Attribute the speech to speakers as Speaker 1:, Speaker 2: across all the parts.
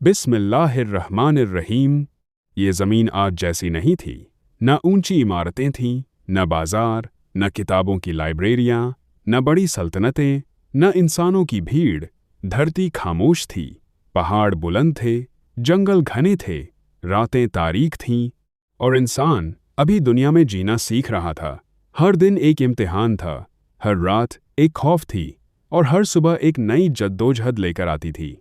Speaker 1: बिस्मिल्लाहिर्रहमानिर्रहीम। ये ज़मीन आज जैसी नहीं थी। न ऊंची इमारतें थीं, न बाजार, न किताबों की लाइब्रेरियाँ, न बड़ी सल्तनतें, न इंसानों की भीड़। धरती खामोश थी, पहाड़ बुलंद थे, जंगल घने थे, रातें तारीक थीं, और इंसान अभी दुनिया में जीना सीख रहा था। हर दिन एक इम्तिहान था, हर रात एक खौफ थी, और हर सुबह एक नई जद्दोजहद लेकर आती थी।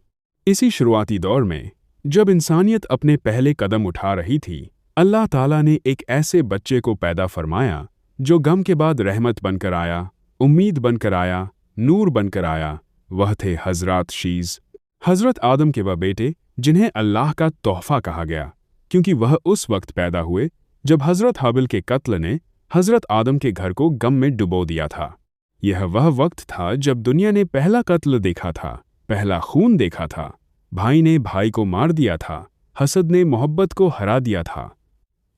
Speaker 1: इसी शुरुआती दौर में जब इंसानियत अपने पहले कदम उठा रही थी, अल्लाह ताला ने एक ऐसे बच्चे को पैदा फरमाया जो गम के बाद रहमत बनकर आया, उम्मीद बनकर आया, नूर बनकर आया। वह थे हज़रत शीस, हज़रत आदम के वह बेटे जिन्हें अल्लाह का तोहफ़ा कहा गया, क्योंकि वह उस वक्त पैदा हुए जब हज़रत हाबिल के कत्ल ने हज़रत आदम के घर को गम में डुबो दिया था। यह वह वक्त था जब दुनिया ने पहला कत्ल देखा था, पहला खून देखा था। भाई ने भाई को मार दिया था, हसद ने मोहब्बत को हरा दिया था,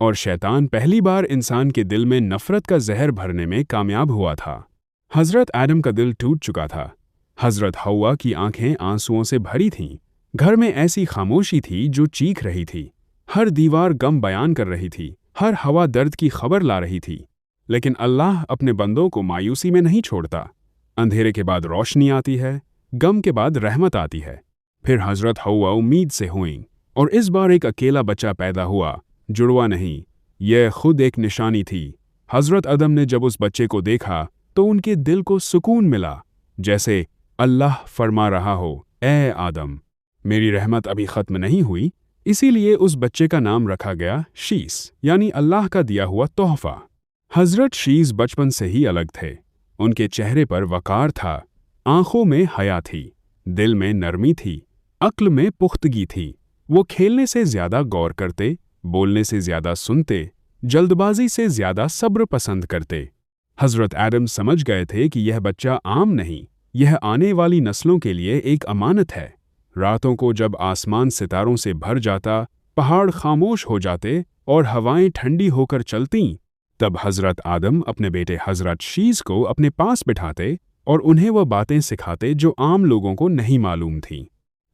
Speaker 1: और शैतान पहली बार इंसान के दिल में नफ़रत का जहर भरने में कामयाब हुआ था। हज़रत आदम का दिल टूट चुका था, हज़रत हव्वा की आंखें आंसुओं से भरी थीं। घर में ऐसी खामोशी थी जो चीख रही थी, हर दीवार गम बयान कर रही थी, हर हवा दर्द की खबर ला रही थी। लेकिन अल्लाह अपने बंदों को मायूसी में नहीं छोड़ता। अंधेरे के बाद रोशनी आती है, गम के बाद रहमत आती है। फिर हज़रत हव्वा उम्मीद से हुईं, और इस बार एक अकेला बच्चा पैदा हुआ, जुड़वा नहीं। यह खुद एक निशानी थी। हज़रत आदम ने जब उस बच्चे को देखा तो उनके दिल को सुकून मिला, जैसे अल्लाह फरमा रहा हो, ए आदम, मेरी रहमत अभी ख़त्म नहीं हुई। इसीलिए उस बच्चे का नाम रखा गया शीस, यानी अल्लाह का दिया हुआ तोहफ़ा। हज़रत शीस बचपन से ही अलग थे। उनके चेहरे पर वक़ार था, आँखों में हया थी, दिल में नरमी थी, अक्ल में पुख्तगी थी। वो खेलने से ज़्यादा गौर करते, बोलने से ज़्यादा सुनते, जल्दबाजी से ज़्यादा सब्र पसंद करते। हज़रत आदम समझ गए थे कि यह बच्चा आम नहीं, यह आने वाली नस्लों के लिए एक अमानत है। रातों को जब आसमान सितारों से भर जाता, पहाड़ खामोश हो जाते और हवाएं ठंडी होकर चलतीं, तब हज़रत आदम अपने बेटे हज़रत शीस को अपने पास बिठाते और उन्हें वह बातें सिखाते जो आम लोगों को नहीं मालूम थीं।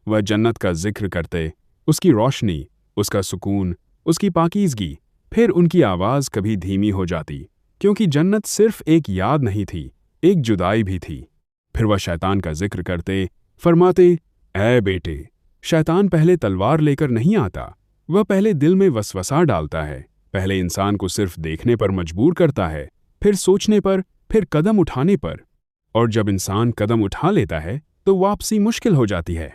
Speaker 1: वह जन्नत का जिक्र करते, उसकी रोशनी, उसका सुकून, उसकी पाकीज़गी। फिर उनकी आवाज़ कभी धीमी हो जाती, क्योंकि जन्नत सिर्फ एक याद नहीं थी, एक जुदाई भी थी। फिर वह शैतान का जिक्र करते, फरमाते, ऐ बेटे, शैतान पहले तलवार लेकर नहीं आता, वह पहले दिल में वसवसा डालता है, पहले इंसान को सिर्फ देखने पर मजबूर करता है, फिर सोचने पर, फिर कदम उठाने पर, और जब इंसान कदम उठा लेता है तो वापसी मुश्किल हो जाती है।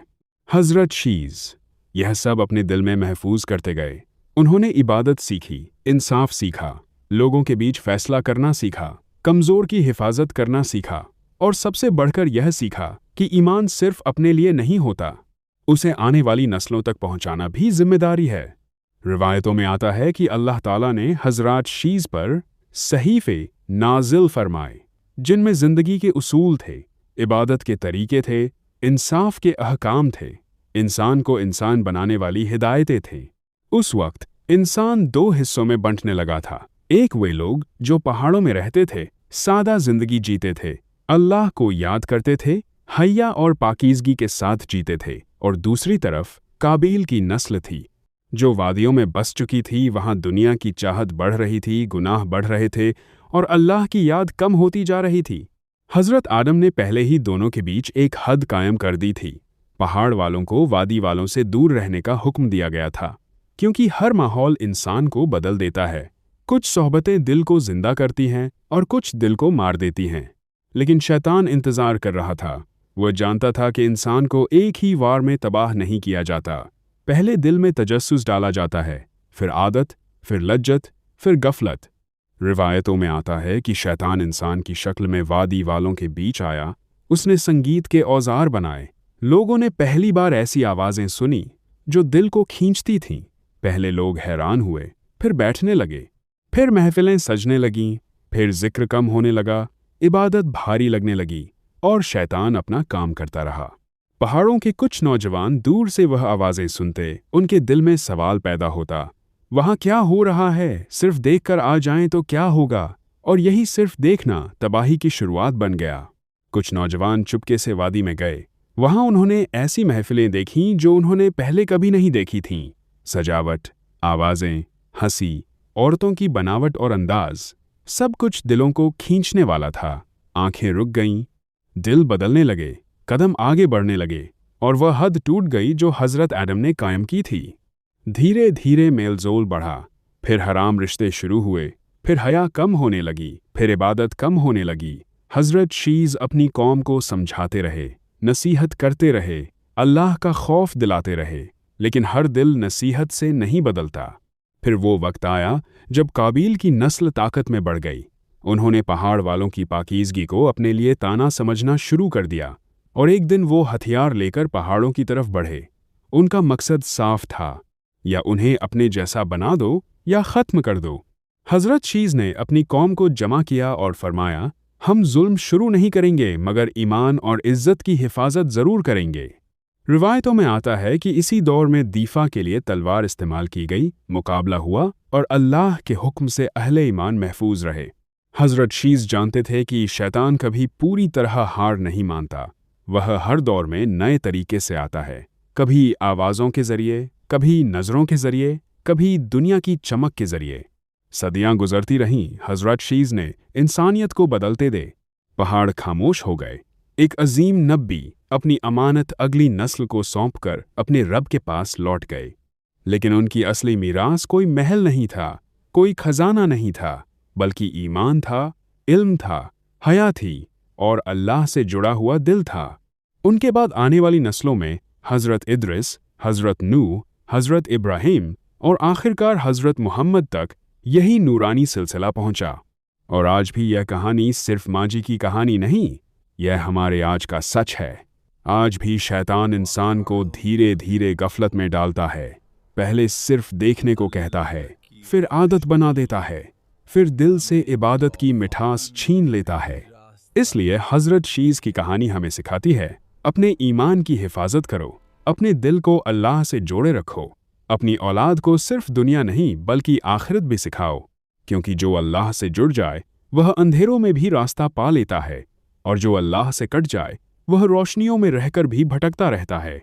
Speaker 1: हज़रत शीस यह सब अपने दिल में महफूज करते गए। उन्होंने इबादत सीखी, इंसाफ सीखा, लोगों के बीच फैसला करना सीखा, कमज़ोर की हिफाजत करना सीखा, और सबसे बढ़कर यह सीखा कि ईमान सिर्फ अपने लिए नहीं होता, उसे आने वाली नस्लों तक पहुंचाना भी जिम्मेदारी है। रिवायतों में आता है कि अल्लाह ताला ने हज़रत शीस पर सहीफ़े नाज़िल फरमाए, जिनमें ज़िंदगी के उसूल थे, इबादत के तरीके थे, इंसाफ के अहकाम थे, इंसान को इंसान बनाने वाली हिदायतें थे। उस वक्त इंसान दो हिस्सों में बंटने लगा था। एक वे लोग जो पहाड़ों में रहते थे, सादा ज़िंदगी जीते थे, अल्लाह को याद करते थे, हया और पाकीज़गी के साथ जीते थे, और दूसरी तरफ काबील की नस्ल थी जो वादियों में बस चुकी थी। वहाँ दुनिया की चाहत बढ़ रही थी, गुनाह बढ़ रहे थे, और अल्लाह की याद कम होती जा रही थी। हज़रत आदम ने पहले ही दोनों के बीच एक हद कायम कर दी थी। पहाड़ वालों को वादी वालों से दूर रहने का हुक्म दिया गया था, क्योंकि हर माहौल इंसान को बदल देता है। कुछ सोहबतें दिल को जिंदा करती हैं और कुछ दिल को मार देती हैं। लेकिन शैतान इंतज़ार कर रहा था। वह जानता था कि इंसान को एक ही वार में तबाह नहीं किया जाता। पहले दिल में तजस्सुस डाला जाता है, फिर आदत, फिर लज्जत, फिर गफलत। रिवायतों में आता है कि शैतान इंसान की शक्ल में वादी वालों के बीच आया। उसने संगीत के औजार बनाए। लोगों ने पहली बार ऐसी आवाज़ें सुनी जो दिल को खींचती थीं। पहले लोग हैरान हुए, फिर बैठने लगे, फिर महफिलें सजने लगीं, फिर जिक्र कम होने लगा, इबादत भारी लगने लगी, और शैतान अपना काम करता रहा। पहाड़ों के कुछ नौजवान दूर से वह आवाज़ें सुनते, उनके दिल में सवाल पैदा होता, वहाँ क्या हो रहा है, सिर्फ देखकर आ जाएं तो क्या होगा। और यही सिर्फ देखना तबाही की शुरुआत बन गया। कुछ नौजवान चुपके से वादी में गए, वहाँ उन्होंने ऐसी महफिलें देखीं जो उन्होंने पहले कभी नहीं देखी थीं। सजावट, आवाज़ें, हंसी, औरतों की बनावट और अंदाज, सब कुछ दिलों को खींचने वाला था। आंखें रुक गईं, दिल बदलने लगे, कदम आगे बढ़ने लगे, और वह हद टूट गई जो हज़रत एडम ने कायम की थी। धीरे धीरे मेलजोल बढ़ा, फिर हराम रिश्ते शुरू हुए, फिर हया कम होने लगी, फिर इबादत कम होने लगी। हज़रत शीज़ अपनी कौम को समझाते रहे, नसीहत करते रहे, अल्लाह का खौफ दिलाते रहे, लेकिन हर दिल नसीहत से नहीं बदलता। फिर वो वक्त आया जब काबील की नस्ल ताकत में बढ़ गई। उन्होंने पहाड़ वालों की पाकीज़गी को अपने लिए ताना समझना शुरू कर दिया, और एक दिन वो हथियार लेकर पहाड़ों की तरफ बढ़े। उनका मकसद साफ था, या उन्हें अपने जैसा बना दो या ख़त्म कर दो। हज़रत शीज़ ने अपनी कौम को जमा किया और फरमाया, हम जुल्म शुरू नहीं करेंगे, मगर ईमान और इज़्ज़त की हिफाजत ज़रूर करेंगे। रिवायतों में आता है कि इसी दौर में दीफा के लिए तलवार इस्तेमाल की गई, मुकाबला हुआ, और अल्लाह के हुक्म से अहले ईमान महफूज रहे। हज़रत शीज़ जानते थे कि शैतान कभी पूरी तरह हार नहीं मानता। वह हर दौर में नए तरीके से आता है, कभी आवाज़ों के ज़रिए, कभी नज़रों के ज़रिए, कभी दुनिया की चमक के ज़रिए। सदियां गुजरती रहीं, हज़रत शीज़ ने इंसानियत को बदलते दे। पहाड़ खामोश हो गए। एक अजीम नबी अपनी अमानत अगली नस्ल को सौंपकर अपने रब के पास लौट गए। लेकिन उनकी असली मीरास कोई महल नहीं था, कोई खजाना नहीं था, बल्कि ईमान था, इल्म था, हया थी, और अल्लाह से जुड़ा हुआ दिल था। उनके बाद आने वाली नस्लों में हज़रत इद्रिस, हज़रत नूह, हज़रत इब्राहिम और आखिरकार हज़रत मुहम्मद तक यही नूरानी सिलसिला पहुंचा। और आज भी यह कहानी सिर्फ माजी की कहानी नहीं, यह हमारे आज का सच है। आज भी शैतान इंसान को धीरे धीरे गफलत में डालता है। पहले सिर्फ देखने को कहता है, फिर आदत बना देता है, फिर दिल से इबादत की मिठास छीन लेता है। इसलिए हज़रत शीज़ की कहानी हमें सिखाती है, अपने ईमान की हिफाजत करो, अपने दिल को अल्लाह से जोड़े रखो, अपनी औलाद को सिर्फ दुनिया नहीं बल्कि आखिरत भी सिखाओ, क्योंकि जो अल्लाह से जुड़ जाए वह अंधेरों में भी रास्ता पा लेता है, और जो अल्लाह से कट जाए वह रोशनियों में रहकर भी भटकता रहता है।